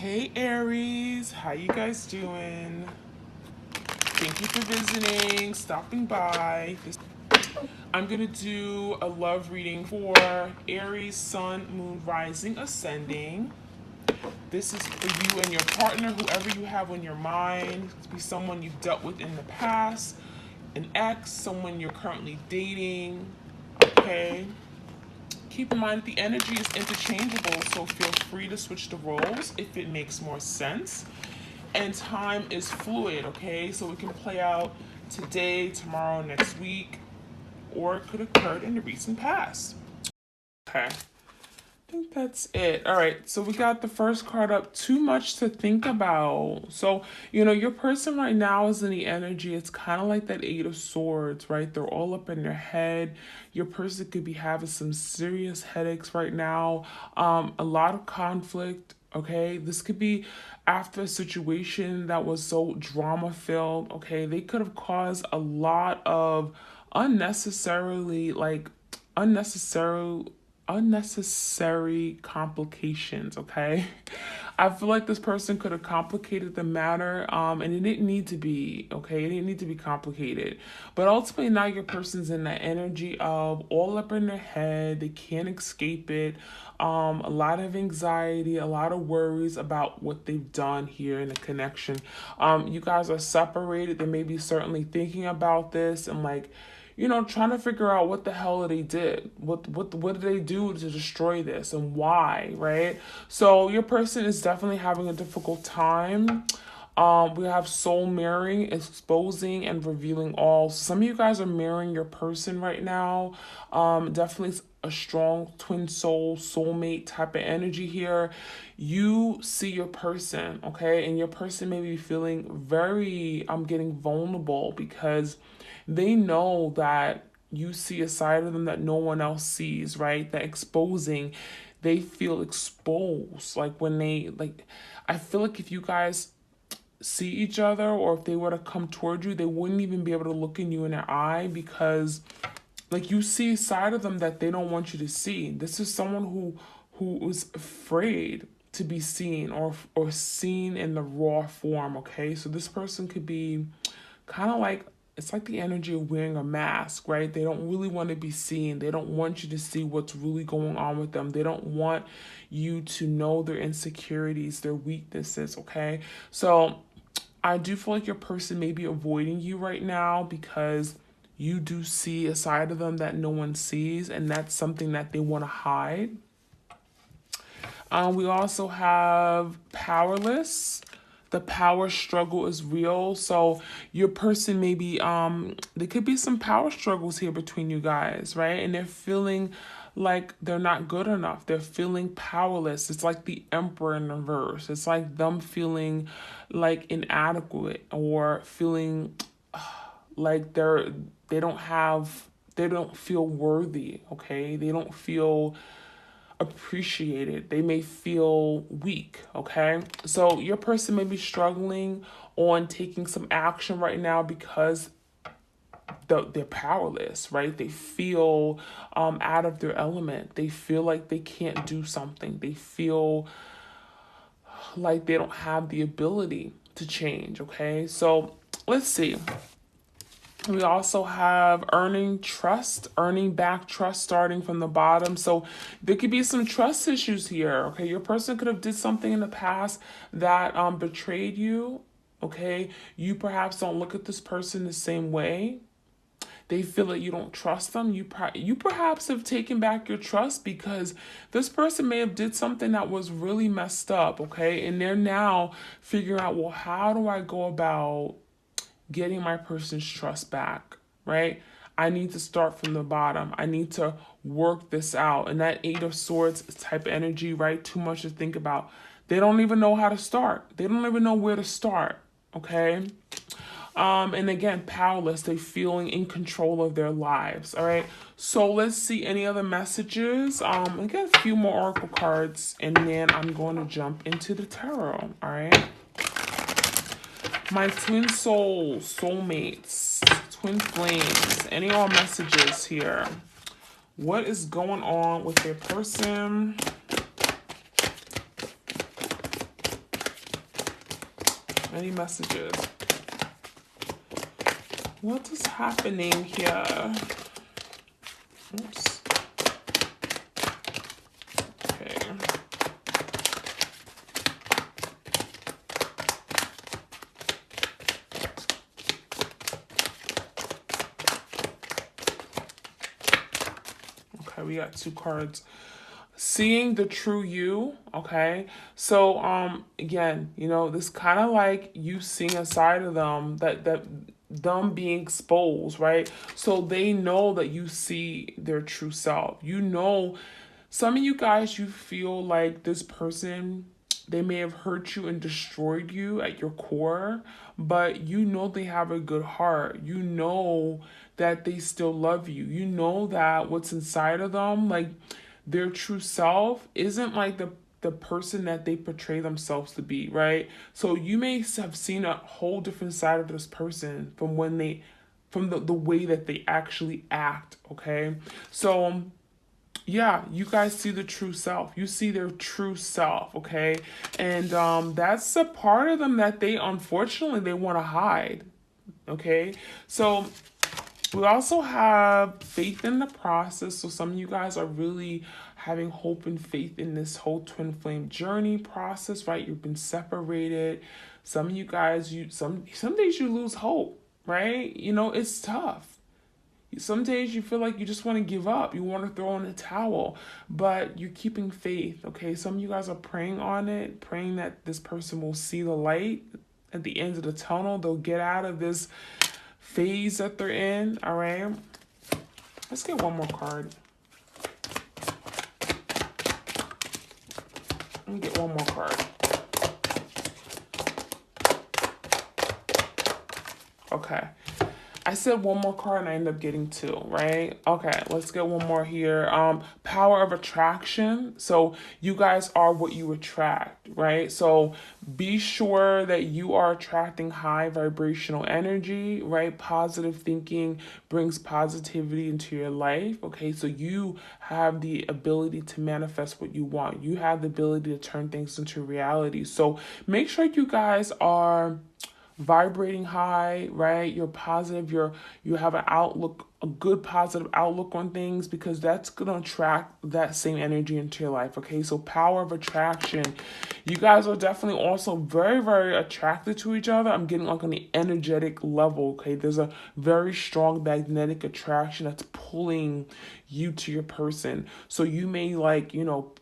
Hey Aries, how you guys doing? Thank you for visiting, stopping by. I'm gonna do a love reading for Aries, Sun, Moon, Rising, Ascending. This is for you and your partner, whoever you have on your mind. It could be someone you've dealt with in the past, an ex, someone you're currently dating. Okay. Keep in mind that the energy is interchangeable, so feel free to switch the roles if it makes more sense. And time is fluid, okay? So it can play out today, tomorrow, next week, or it could occur in the recent past. Okay. I think that's it. All right, so we got the first card up. Too much to think about. So, your person right now is in the energy. It's kind of like that Eight of Swords, right? They're all up in their head. Your person could be having some serious headaches right now, a lot of conflict. Okay, this could be after a situation that was so drama filled. Okay, they could have caused a lot of unnecessarily, like, unnecessary unnecessary complications. Okay, I feel like this person could have complicated the matter, and it didn't need to be. Okay, it didn't need to be complicated, but ultimately now your person's in that energy of all up in their head. They can't escape it. A lot of anxiety, a lot of worries about what they've done here in the connection. You guys are separated. They may be certainly thinking about this and, like, trying to figure out what the hell they did. What did they do to destroy this and why, right? So your person is definitely having a difficult time. We have soul mirroring, exposing and revealing all. So some of you guys are mirroring your person right now. Definitely a strong twin soul, soulmate type of energy here. You see your person, okay? And your person may be feeling very, getting vulnerable because they know that you see a side of them that no one else sees, right? That exposing, they feel exposed. Like when I feel like if you guys see each other or if they were to come toward you, they wouldn't even be able to look in you in their eye because, like, you see a side of them that they don't want you to see. This is someone who is afraid to be seen or seen in the raw form. Okay, so this person could be kind of like, it's like the energy of wearing a mask, right? They don't really want to be seen. They don't want you to see what's really going on with them. They don't want you to know their insecurities, their weaknesses, okay? So I do feel like your person may be avoiding you right now because you do see a side of them that no one sees, and that's something that they want to hide. We also have powerless. The power struggle is real. So your person maybe there could be some power struggles here between you guys, right? And they're feeling like they're not good enough. They're feeling powerless. It's like the Emperor in reverse. It's like them feeling like inadequate or feeling like they don't feel worthy, okay? They don't feel appreciated. They may feel weak, okay? So your person may be struggling on taking some action right now because they're powerless, right? They feel out of their element. They feel like they can't do something. They feel like they don't have the ability to change, okay? So let's see. We also have earning back trust starting from the bottom. So there could be some trust issues here. Okay, your person could have did something in the past that betrayed you. Okay, you perhaps don't look at this person the same way. They feel that you don't trust them. You perhaps have taken back your trust because this person may have did something that was really messed up. Okay, and they're now figuring out, well, how do I go about getting my person's trust back, right? I need to start from the bottom. I need to work this out. And that Eight of Swords type energy, right? Too much to think about. They don't even know how to start. They don't even know where to start, okay? And again, powerless. They're feeling in control of their lives, all right? So let's see any other messages. I get a few more oracle cards, and then I'm going to jump into the tarot, all right? My twin souls, soulmates, twin flames, any all messages here. What is going on with your person? Any messages? What is happening here? Oops. Okay. Okay, we got 2 cards. Seeing the true you, okay? So again, you know, this kind of like you seeing a side of them that them being exposed, right? So they know that you see their true self. You know, some of you guys, you feel like this person, they may have hurt you and destroyed you at your core, but you know they have a good heart. You know that they still love you. You know that what's inside of them, like their true self, isn't like the person that they portray themselves to be, right? So you may have seen a whole different side of this person from when they, from the way that they actually act, okay? So yeah, you guys see the true self. You see their true self, okay? And that's a part of them that they, unfortunately, they want to hide, okay? So we also have faith in the process. So some of you guys are really having hope and faith in this whole twin flame journey process, right? You've been separated. Some of you guys, some days you lose hope, right? You know, it's tough. Some days you feel like you just want to give up. You want to throw in the towel, but you're keeping faith, okay? Some of you guys are praying on it, praying that this person will see the light at the end of the tunnel. They'll get out of this phase that they're in, all right? Let's get one more card. Let me get one more card. Okay. I said one more card and I ended up getting 2, right? Okay, let's get one more here. Power of attraction. So you guys are what you attract, right? So be sure that you are attracting high vibrational energy, right? Positive thinking brings positivity into your life, okay? So you have the ability to manifest what you want. You have the ability to turn things into reality. So make sure you guys are vibrating high, right? You're positive, you have an outlook, a good positive outlook on things, because that's gonna attract that same energy into your life. Okay, so power of attraction. You guys are definitely also very, very attracted to each other. I'm getting like on the energetic level. Okay, there's a very strong magnetic attraction that's pulling you to your person. So you may, like, you know,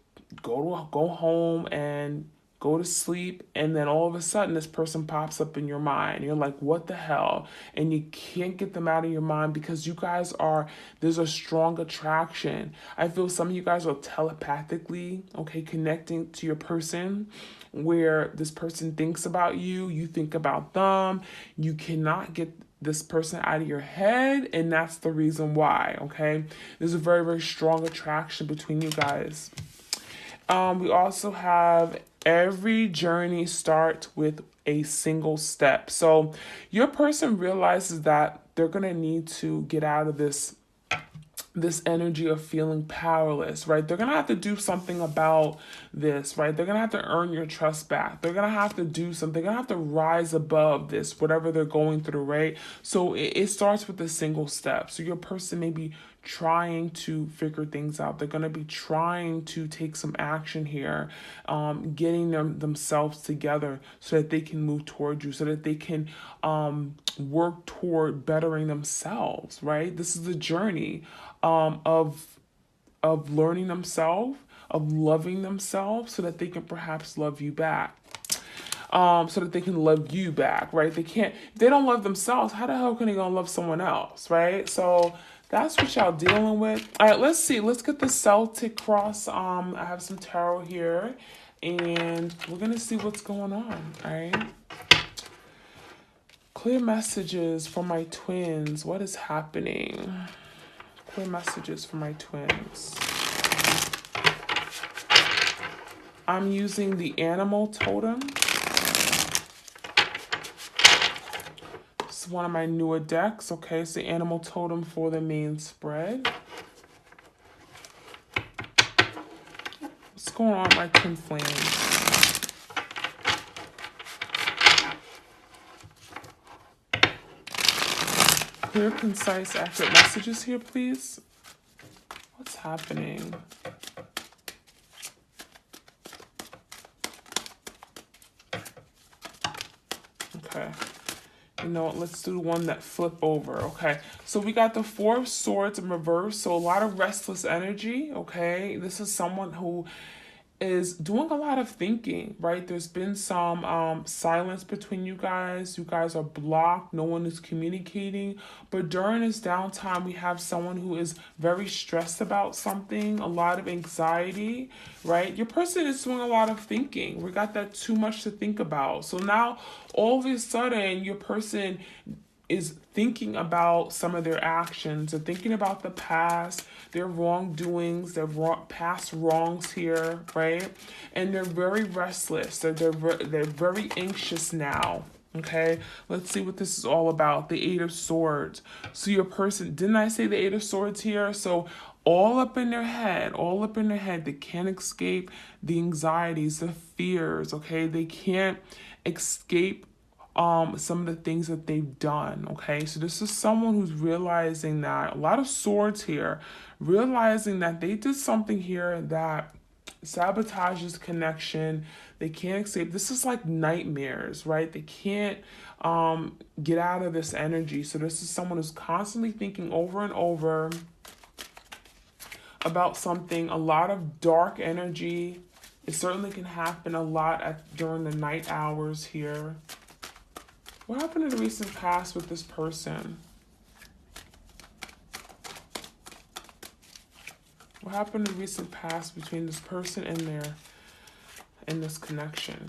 go home and go to sleep, and then all of a sudden this person pops up in your mind. You're like, what the hell? And you can't get them out of your mind because you guys are, there's a strong attraction. I feel some of you guys are telepathically, okay, connecting to your person, where this person thinks about you, you think about them. You cannot get this person out of your head, and that's the reason why, okay? There's a very, very strong attraction between you guys. We also have every journey starts with a single step. So your person realizes that they're going to need to get out of this energy of feeling powerless, right? They're going to have to do something about this, right? They're going to have to earn your trust back. They're going to have to do something. They're going to have to rise above this, whatever they're going through, right? So it starts with a single step. So your person may be trying to figure things out. They're going to be trying to take some action here, getting themselves together so that they can move toward you, so that they can work toward bettering themselves, right? This is the journey of learning themselves, of loving themselves, so that they can perhaps love you back. So that they can love you back, right? They can't, if they don't love themselves, how the hell can they gonna love someone else, right? So that's what y'all dealing with. All right, let's see. Let's get the Celtic cross. I have some tarot here, and we're gonna see what's going on. All right. Clear messages for my twins. What is happening? Clear messages for my twins. I'm using the animal totem. This is one of my newer decks. Okay, it's the animal totem for the main spread. What's going on with my twin flames? clear, concise, accurate messages here, please. What's happening? Okay. You know what, let's do the one that flip over, okay? So we got the Four of Swords in reverse, so a lot of restless energy, okay? This is someone who is doing a lot of thinking, right? There's been some silence between you guys. You guys are blocked. No one is communicating. But during this downtime, we have someone who is very stressed about something, a lot of anxiety, right? Your person is doing a lot of thinking. We got that too much to think about. So now, all of a sudden, your person is thinking about some of their actions. They're thinking about the past, their wrongdoings, their past wrongs here, right? And they're very restless. They're very anxious now. Okay, let's see what this is all about. The Eight of Swords. So your person, didn't I say the Eight of Swords here? So all up in their head, they can't escape the anxieties, the fears, okay? They can't escape some of the things that they've done. Okay, so this is someone who's realizing that, a lot of swords here, realizing that they did something here that sabotages connection. They can't escape. This is like nightmares, right? They can't get out of this energy. So this is someone who's constantly thinking over and over about something. A lot of dark energy. It certainly can happen a lot during the night hours here. What happened in the recent past with this person? What happened in the recent past between this person and this connection?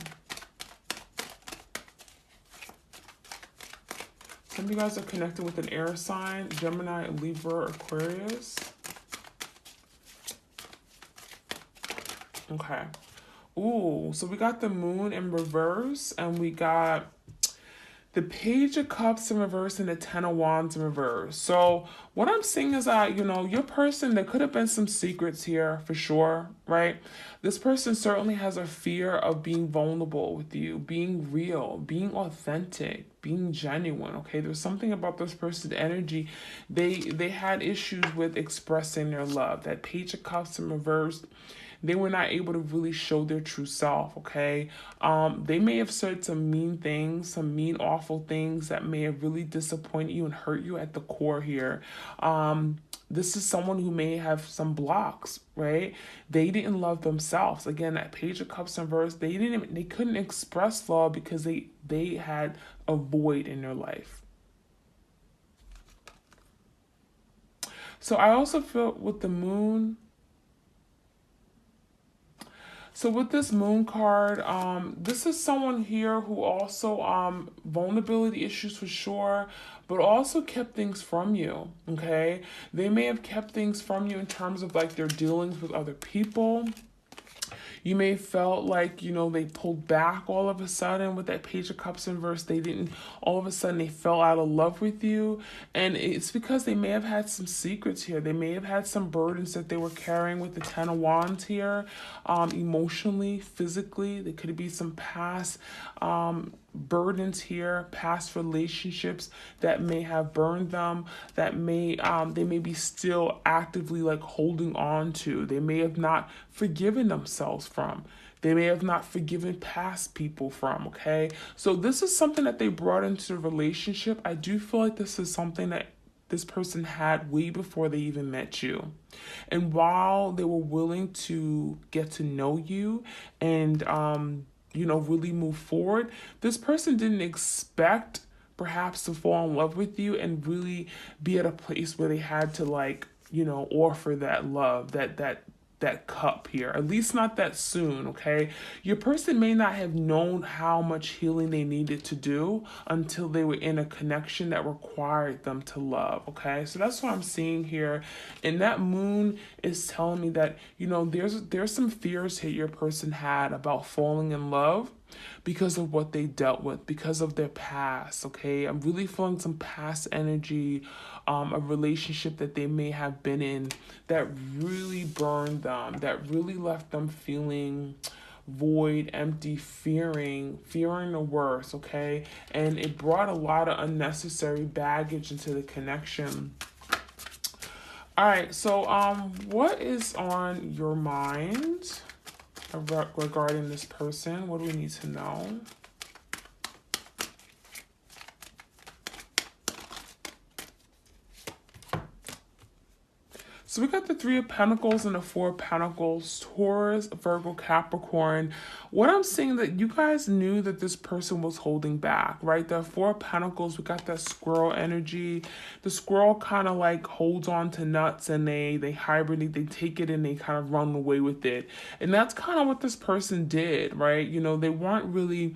Some of you guys are connected with an air sign, Gemini, Libra, Aquarius. Okay. Ooh, so we got the Moon in reverse, and we got the Page of Cups in reverse and the Ten of Wands in reverse. So what I'm seeing is that, you know, your person, there could have been some secrets here for sure, right? This person certainly has a fear of being vulnerable with you, being real, being authentic, being genuine, okay? There's something about this person's energy. They had issues with expressing their love. That Page of Cups in reverse, they were not able to really show their true self, okay? They may have said some mean things, some mean, awful things that may have really disappointed you and hurt you at the core here. This is someone who may have some blocks, right? They didn't love themselves. Again, that Page of Cups in reverse, they couldn't express love because they had a void in their life. So I also feel with the Moon. So with this Moon card, this is someone here who also, vulnerability issues for sure, but also kept things from you, okay? They may have kept things from you in terms of like their dealings with other people. You may have felt like, you know, they pulled back all of a sudden with that Page of Cups in reverse. They didn't, all of a sudden they fell out of love with you. And it's because they may have had some secrets here. They may have had some burdens that they were carrying with the Ten of Wands here, emotionally, physically. There could be some past burdens here, past relationships that may have burned them, that may they may be still actively like holding on to. They may have not forgiven themselves from. They may have not forgiven past people from, okay? So this is something that they brought into the relationship. I do feel like this is something that this person had way before they even met you. And while they were willing to get to know you and you know, really move forward, this person didn't expect perhaps to fall in love with you and really be at a place where they had to, like, you know, offer that love, that cup here, at least not that soon, okay? Your person may not have known how much healing they needed to do until they were in a connection that required them to love, okay? So that's what I'm seeing here. And that Moon is telling me that, you know, there's some fears here your person had about falling in love because of what they dealt with, because of their past, okay? I'm really feeling some past energy, a relationship that they may have been in that really burned them, that really left them feeling void, empty, fearing the worst, okay? And it brought a lot of unnecessary baggage into the connection. All right, so what is on your mind regarding this person? What do we need to know? So we got the Three of Pentacles and the Four of Pentacles, Taurus, Virgo, Capricorn. What I'm seeing that you guys knew that this person was holding back, right? The Four of Pentacles, we got that squirrel energy. The squirrel kind of like holds on to nuts and they hibernate, they take it and they kind of run away with it. And that's kind of what this person did, right? You know, they weren't really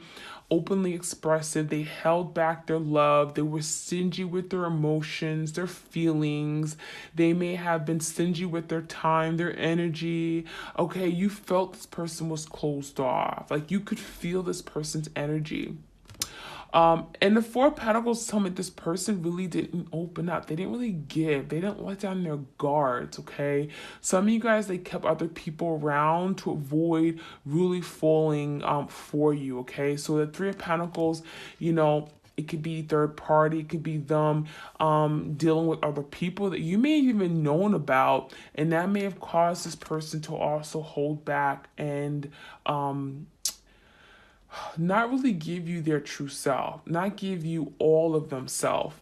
openly expressive. They held back their love. They were stingy with their emotions, their feelings. They may have been stingy with their time, their energy. Okay, you felt this person was closed off. Like you could feel this person's energy. And the Four of Pentacles tell me this person really didn't open up. They didn't really give. They didn't let down their guards, okay? Some of you guys, they kept other people around to avoid really falling for you, okay? So the Three of Pentacles, you know, it could be third party. It could be them dealing with other people that you may have even known about. And that may have caused this person to also hold back and not really give you their true self, not give you all of themselves.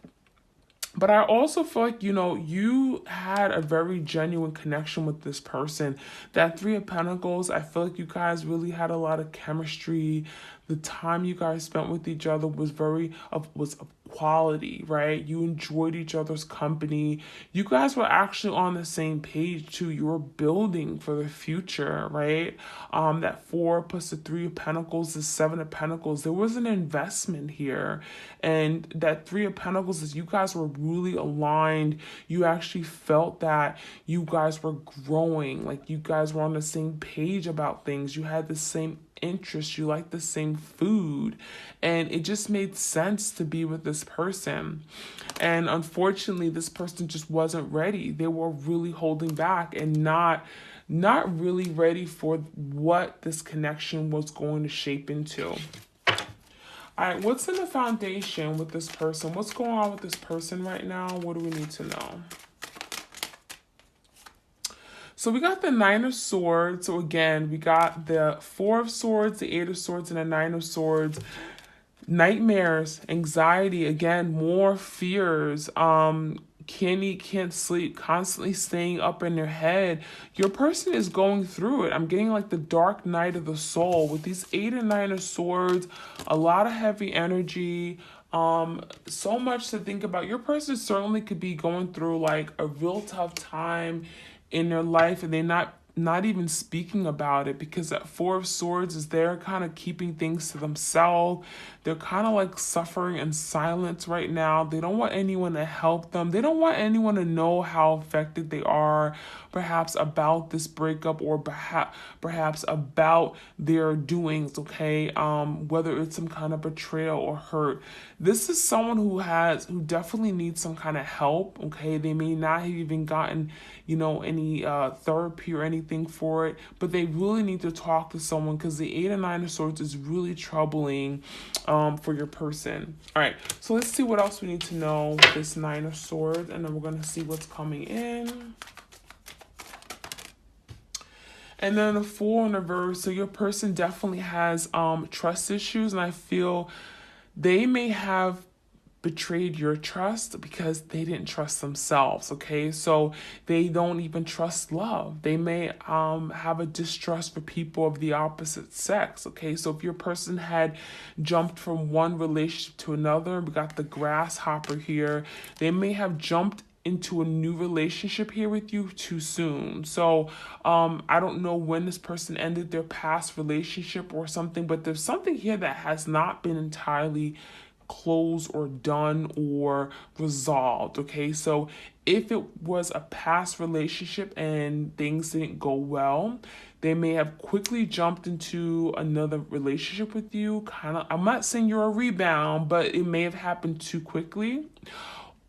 But I also feel like, you know, you had a very genuine connection with this person. That Three of Pentacles, I feel like you guys really had a lot of chemistry. The time you guys spent with each other was was of quality, right? You enjoyed each other's company. You guys were actually on the same page too. You were building for the future, right? That Four plus the Three of Pentacles, the Seven of Pentacles, there was an investment here. And that Three of Pentacles is you guys were really aligned. You actually felt that you guys were growing, like you guys were on the same page about things. You had the same interests, you like the same food, and it just made sense to be with this person. And unfortunately, this person just wasn't ready. They were really holding back and not really ready for what this connection was going to shape into. All right, what's in the foundation with this person? What's going on with this person right now? What do we need to know? So we got the Nine of Swords. So again, we got the Four of Swords, the Eight of Swords, and the Nine of Swords. Nightmares, anxiety, again, more fears, can't eat, can't sleep, constantly staying up in their head. Your person is going through it. I'm getting like the dark night of the soul with these Eight and Nine of Swords, a lot of heavy energy, so much to think about. Your person certainly could be going through like a real tough time in their life, and they're not even speaking about it because that Four of Swords is there kind of keeping things to themselves. They're kind of like suffering in silence right now. They don't want anyone to help them. They don't want anyone to know how affected they are, perhaps about this breakup or perhaps about their doings, okay? Whether it's some kind of betrayal or hurt. This is someone who definitely needs some kind of help, okay? They may not have even gotten, you know, any therapy or anything for it, but they really need to talk to someone because the Eight and Nine of Swords is really troubling for your person. All right, so let's see what else we need to know with this Nine of Swords, and then we're going to see what's coming in. And then the Four in reverse. So your person definitely has trust issues, and I feel they may have betrayed your trust because they didn't trust themselves, okay? So they don't even trust love. They may have a distrust for people of the opposite sex, okay? So if your person had jumped from one relationship to another, we got the grasshopper here, they may have jumped into a new relationship here with you too soon. So I don't know when this person ended their past relationship or something, but there's something here that has not been entirely closed or done or resolved, okay? So if it was a past relationship and things didn't go well, they may have quickly jumped into another relationship with you. Kind of, I'm not saying you're a rebound, but it may have happened too quickly.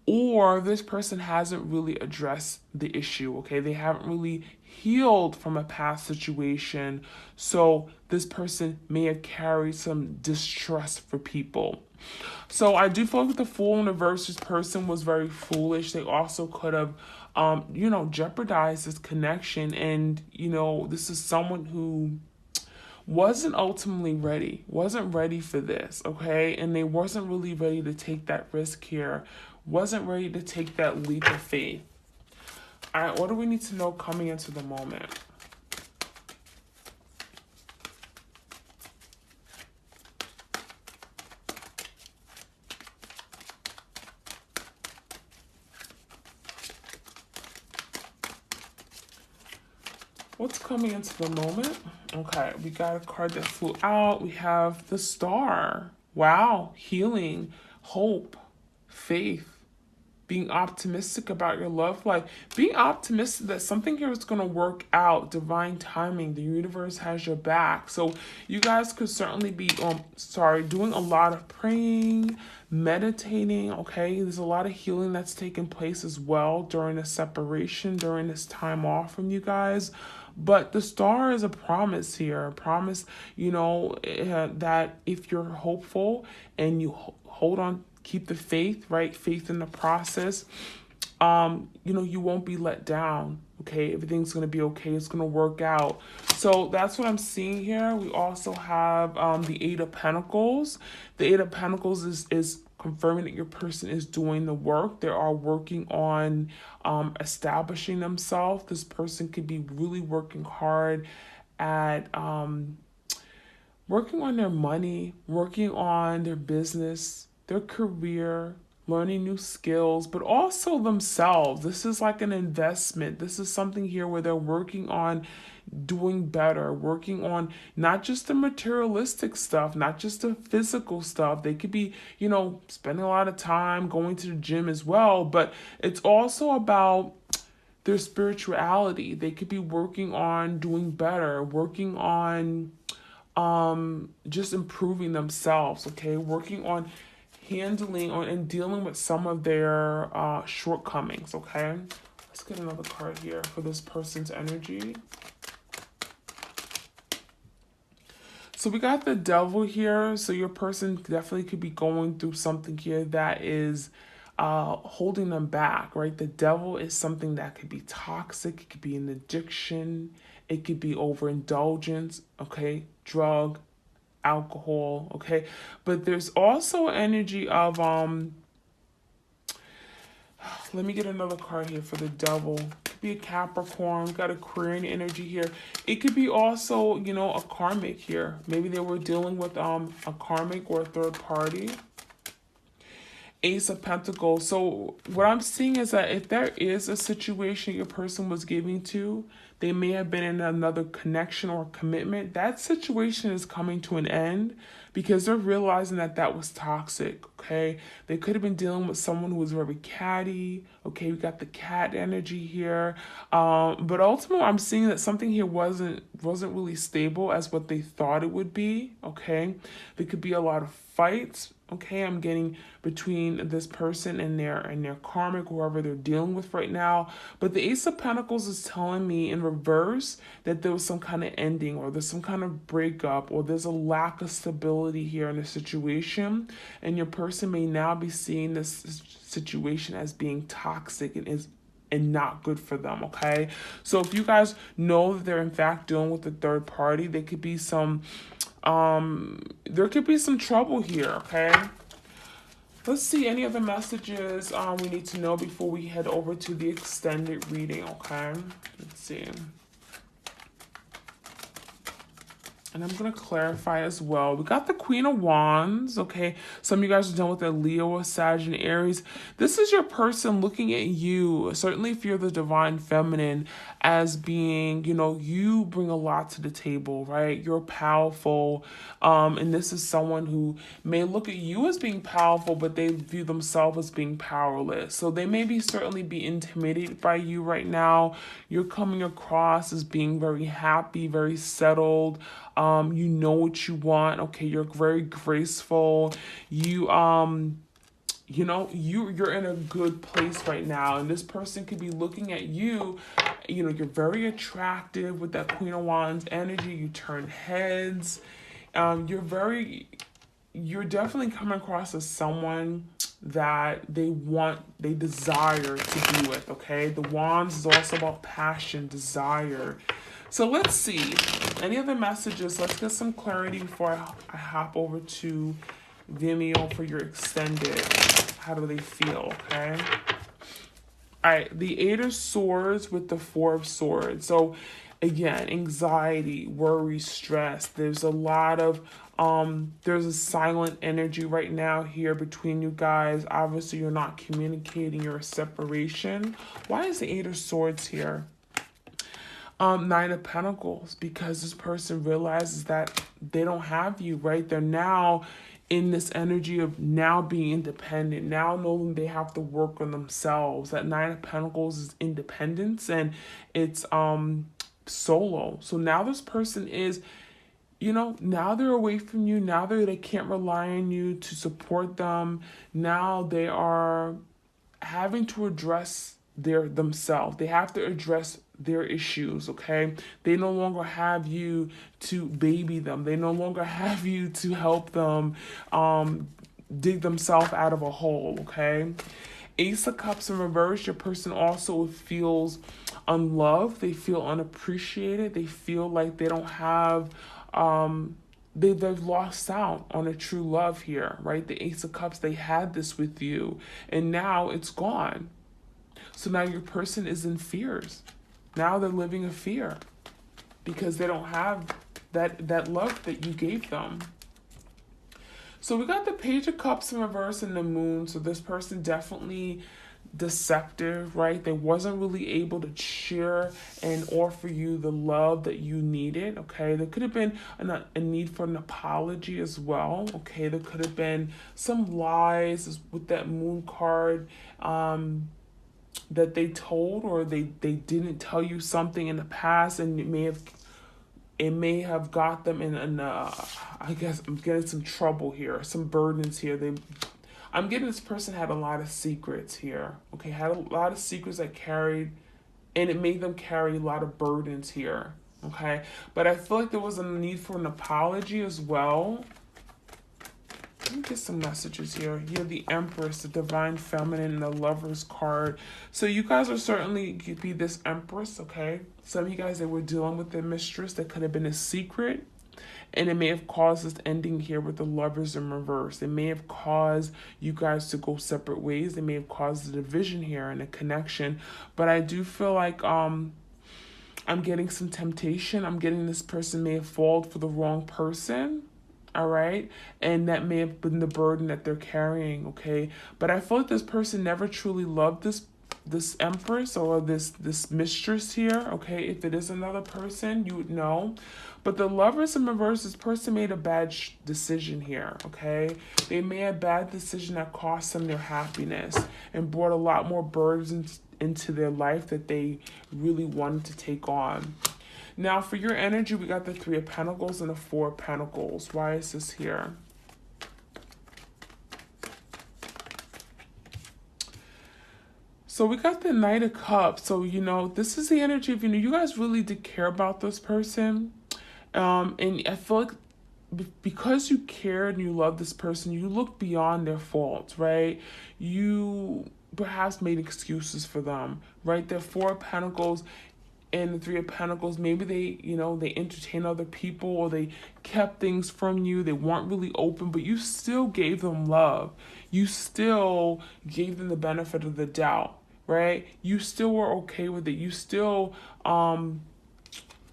Or this person hasn't really addressed the issue, okay? They haven't really healed from a past situation. So this person may have carried some distrust for people. So I do feel like with the Fool in reverse, this person was very foolish. They also could have, jeopardized this connection. And, this is someone who wasn't ultimately ready, wasn't ready for this, okay? And they wasn't really ready to take that risk here, wasn't ready to take that leap of faith. All right, what do we need to know coming into the moment? What's coming into the moment? Okay, we got a card that flew out. We have the Star. Wow, healing, hope, faith, being optimistic about your love life, being optimistic that something here is going to work out, divine timing, the universe has your back. So you guys could certainly be doing a lot of praying, meditating, okay? There's a lot of healing that's taking place as well during the separation, during this time off from you guys. But the Star is a promise here, a promise, that if you're hopeful and you hold on, keep the faith, right? Faith in the process. You won't be let down. Okay, everything's gonna be okay. It's gonna work out. So that's what I'm seeing here. We also have the Eight of Pentacles. The Eight of Pentacles is confirming that your person is doing the work. They are working on establishing themselves. This person could be really working hard at working on their money, working on their business, their career, learning new skills, but also themselves. This is like an investment. This is something here where they're working on doing better, working on not just the materialistic stuff, not just the physical stuff. They could be, spending a lot of time going to the gym as well, but it's also about their spirituality. They could be working on doing better, working on just improving themselves, okay? Working on handling and dealing with some of their shortcomings, okay? Let's get another card here for this person's energy. So we got the Devil here. So your person definitely could be going through something here that is holding them back, right? The Devil is something that could be toxic. It could be an addiction. It could be overindulgence, okay? Drug, alcohol, okay? But there's also energy of let me get another card here for the Devil. Could be a Capricorn, got Aquarian energy here. It could be also, a karmic here. Maybe they were dealing with a karmic or a third party. Ace of Pentacles. So what I'm seeing is that if there is a situation your person was giving to, they may have been in another connection or commitment. That situation is coming to an end because they're realizing that that was toxic, okay? They could have been dealing with someone who was very catty, okay? We got the cat energy here. But ultimately, I'm seeing that something here wasn't really stable as what they thought it would be, okay? There could be a lot of fights, okay? I'm getting between this person and their karmic, whoever they're dealing with right now. But the Ace of Pentacles is telling me in reverse that there was some kind of ending, or there's some kind of breakup, or there's a lack of stability here in the situation. And your person may now be seeing this situation as being toxic and not good for them, okay? So if you guys know that they're in fact dealing with a third party, there could be some trouble here, okay? Let's see any other messages we need to know before we head over to the extended reading, okay? Let's see. And I'm going to clarify as well. We got the Queen of Wands, okay? Some of you guys are done with a Leo or Sag and Aries. This is your person looking at you, certainly if you're the Divine Feminine, as being, you bring a lot to the table, right? You're powerful. And this is someone who may look at you as being powerful, but they view themselves as being powerless. So they may be certainly be intimidated by you right now. You're coming across as being very happy, very settled. You know what you want. Okay, you're very graceful. You you know, you're in a good place right now, and this person could be looking at you. You know, you're very attractive with that Queen of Wands energy. You turn heads. You're definitely coming across as someone that they desire to be with, okay? The Wands is also about passion, desire. So let's see. Any other messages? Let's get some clarity before I hop over to Vimeo for your extended. How do they feel, okay? All right, the Eight of Swords with the Four of Swords. So again, anxiety, worry, stress. There's a lot of there's a silent energy right now here between you guys. Obviously, you're not communicating, you're a separation. Why is the Eight of Swords here? Nine of Pentacles, because this person realizes that they don't have you, right? They're now in this energy of now being independent, now knowing they have to work on themselves. That Nine of Pentacles is independence, and it's solo. So now this person is, you know, now they're away from you. Now they can't rely on you to support them. Now they are having to address themselves. They have to address their issues, okay? They no longer have you to baby them. They no longer have you to help them dig themselves out of a hole, okay? Ace of Cups in reverse, your person also feels unloved. They feel unappreciated. They feel like they don't have they've lost out on a true love here, right? The Ace of Cups, they had this with you, and now it's gone. So now your person is in fears. Now they're living in fear because they don't have that love that you gave them. So we got the Page of Cups in reverse and the Moon. So this person definitely deceptive, right? They wasn't really able to share and offer you the love that you needed, okay? There could have been a need for an apology as well, okay? There could have been some lies with that Moon card that they told, or they didn't tell you something in the past, and it may have got them in I guess I'm getting some trouble here, some burdens here. I'm getting this person had a lot of secrets here, okay? Had a lot of secrets that carried, and it made them carry a lot of burdens here, okay? But I feel like there was a need for an apology as well. Let me get some messages here. Here, the Empress, the Divine Feminine, and the Lover's card. So you guys are certainly could be this Empress, okay? Some of you guys that were dealing with their mistress, that could have been a secret. And it may have caused this ending here with the Lovers in reverse. It may have caused you guys to go separate ways. It may have caused a division here and a connection. But I do feel like I'm getting some temptation. I'm getting this person may have fallen for the wrong person. All right. And that may have been the burden that they're carrying. Okay. But I feel like this person never truly loved this Empress or this mistress here. Okay. If it is another person, you would know. But the Lovers in reverse, this person made a bad decision here. Okay. They made a bad decision that cost them their happiness and brought a lot more burdens into their life that they really wanted to take on. Now, for your energy, we got the Three of Pentacles and the Four of Pentacles. Why is this here? So we got the Knight of Cups. So, you know, this is the energy of, you know, you guys really did care about this person. And I feel like because you cared and you love this person, you look beyond their faults, right? You perhaps made excuses for them, right? The Four of Pentacles and the Three of Pentacles, maybe they, you know, they entertain other people, or they kept things from you. They weren't really open, but you still gave them love. You still gave them the benefit of the doubt, right? You still were okay with it. You still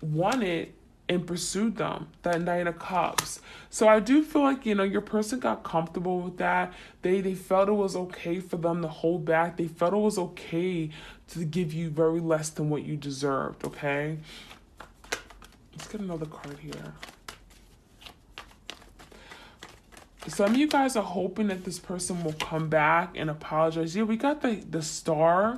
wanted and pursued them, that Knight of Cups. So I do feel like, you know, your person got comfortable with that. They felt it was okay for them to hold back. They felt it was okay to give you very less than what you deserved, okay? Let's get another card here. Some of you guys are hoping that this person will come back and apologize. Yeah, we got the Star.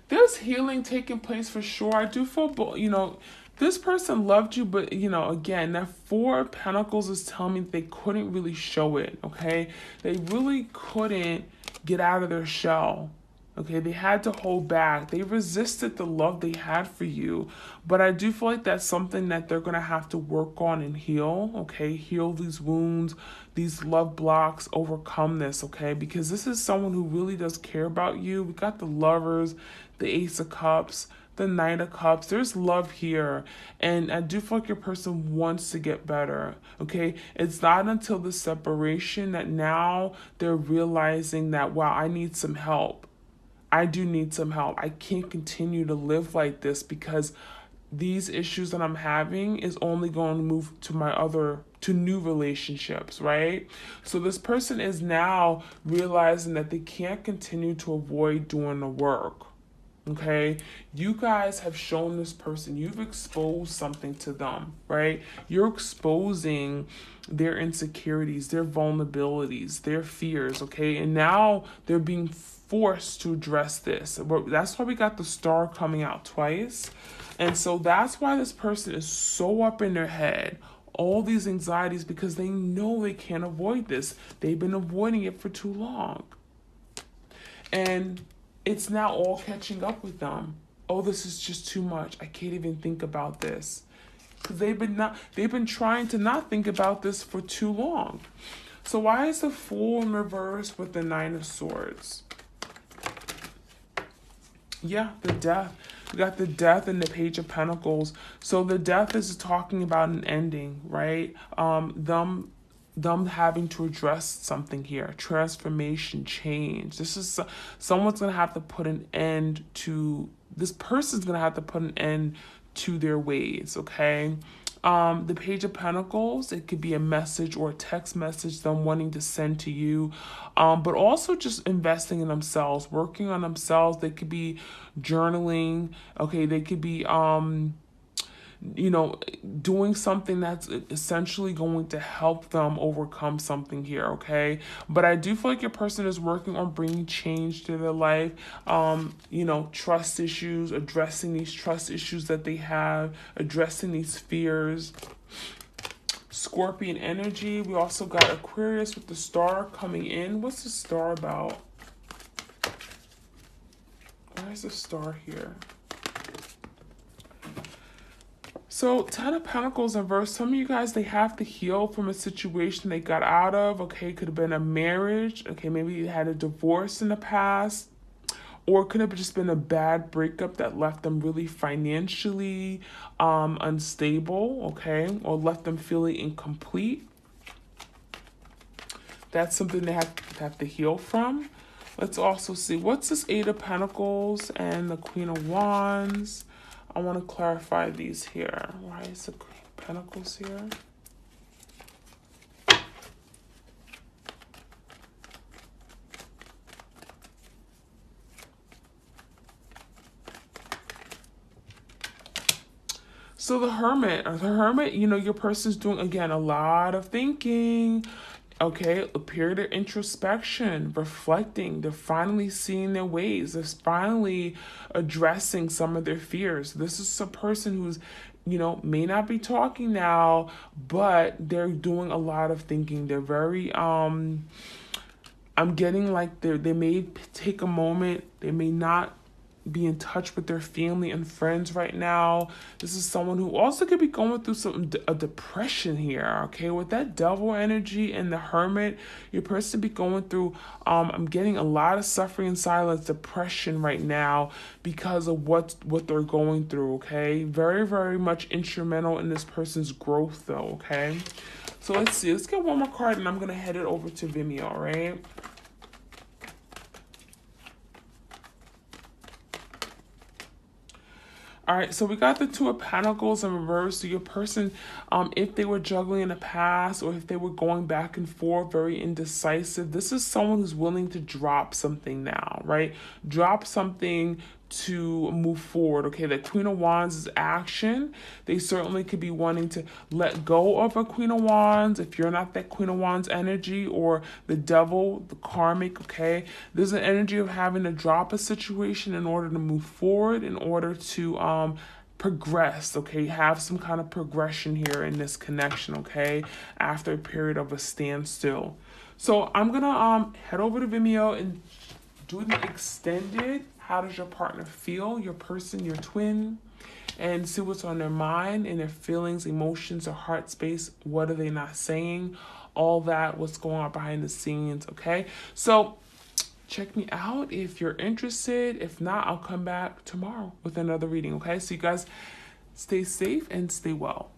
There's healing taking place for sure. I do feel, you know, This person loved you, but, you know, again, that Four of Pentacles is telling me they couldn't really show it, okay? They really couldn't get out of their shell, okay? They had to hold back. They resisted the love they had for you, but I do feel like that's something that they're going to have to work on and heal, okay? Heal these wounds, these love blocks, overcome this, okay? Because this is someone who really does care about you. We got the Lovers, the Ace of Cups, the Knight of Cups. There's love here, and I do feel like your person wants to get better, okay? It's not until the separation that now they're realizing that, wow, I need some help. I do need some help. I can't continue to live like this because these issues that I'm having is only going to move to new relationships, right? So this person is now realizing that they can't continue to avoid doing the work. Okay, you guys have shown this person, you've exposed something to them, right? You're exposing their insecurities, their vulnerabilities, their fears, okay? And now they're being forced to address this. That's why we got the Star coming out twice. And so that's why this person is so up in their head, all these anxieties, because they know they can't avoid this. They've been avoiding it for too long. And it's now all catching up with them. Oh, this is just too much. I can't even think about this. Because they've been trying to not think about this for too long. So why is the Fool in reverse with the Nine of Swords? Yeah, the Death. We got the Death and the Page of Pentacles. So the Death is talking about an ending, right? Them having to address something here, transformation, change. This is someone's gonna have to put an end to, this person's gonna have to put an end to their ways, okay? The Page of Pentacles, it could be a message or a text message them wanting to send to you, but also just investing in themselves, working on themselves. They could be journaling, okay? They could be you know, doing something that's essentially going to help them overcome something here, okay? But I do feel like your person is working on bringing change to their life, you know, trust issues, addressing these trust issues that they have, addressing these fears. Scorpion energy. We also got Aquarius with the Star coming in. What's the Star about? Why is the Star here? So, Ten of Pentacles in reverse. Some of you guys, they have to heal from a situation they got out of. Okay, could have been a marriage. Okay, maybe you had a divorce in the past. Or it could have just been a bad breakup that left them really financially unstable, okay? Or left them feeling incomplete. That's something they have to heal from. Let's also see, what's this Eight of Pentacles and the Queen of Wands? I want to clarify these here. Why is the Queen of Pentacles here? So the Hermit, you know, your person's doing, again, a lot of thinking. Okay, a period of introspection, reflecting. They're finally seeing their ways. They're finally addressing some of their fears. This is a person who's, you know, may not be talking now, but they're doing a lot of thinking. They're very, I'm getting like they may take a moment. They may not be in touch with their family and friends right now. This is someone who also could be going through a depression here, okay? With that Devil energy and the Hermit, your person be going through, I'm getting a lot of suffering in silence, depression right now because of what they're going through, okay? Very, very much instrumental in this person's growth though, okay? So let's see. Let's get one more card and I'm going to head it over to Vimeo, right? All right, so we got the Two of Pentacles in reverse. So your person, if they were juggling in the past or if they were going back and forth, very indecisive, this is someone who's willing to drop something now, right? Drop something to move forward, okay? The Queen of Wands is action. They certainly could be wanting to let go of a Queen of Wands if you're not that Queen of Wands energy, or the Devil, the karmic, okay? There's an energy of having to drop a situation in order to move forward, in order to progress, okay? Have some kind of progression here in this connection, okay? After a period of a standstill. So I'm gonna head over to Vimeo and do the extended. How does your partner feel? Your person, your twin, and see what's on their mind and their feelings, emotions, or heart space. What are they not saying? All that, what's going on behind the scenes, okay? So check me out if you're interested. If not, I'll come back tomorrow with another reading, okay? So you guys stay safe and stay well.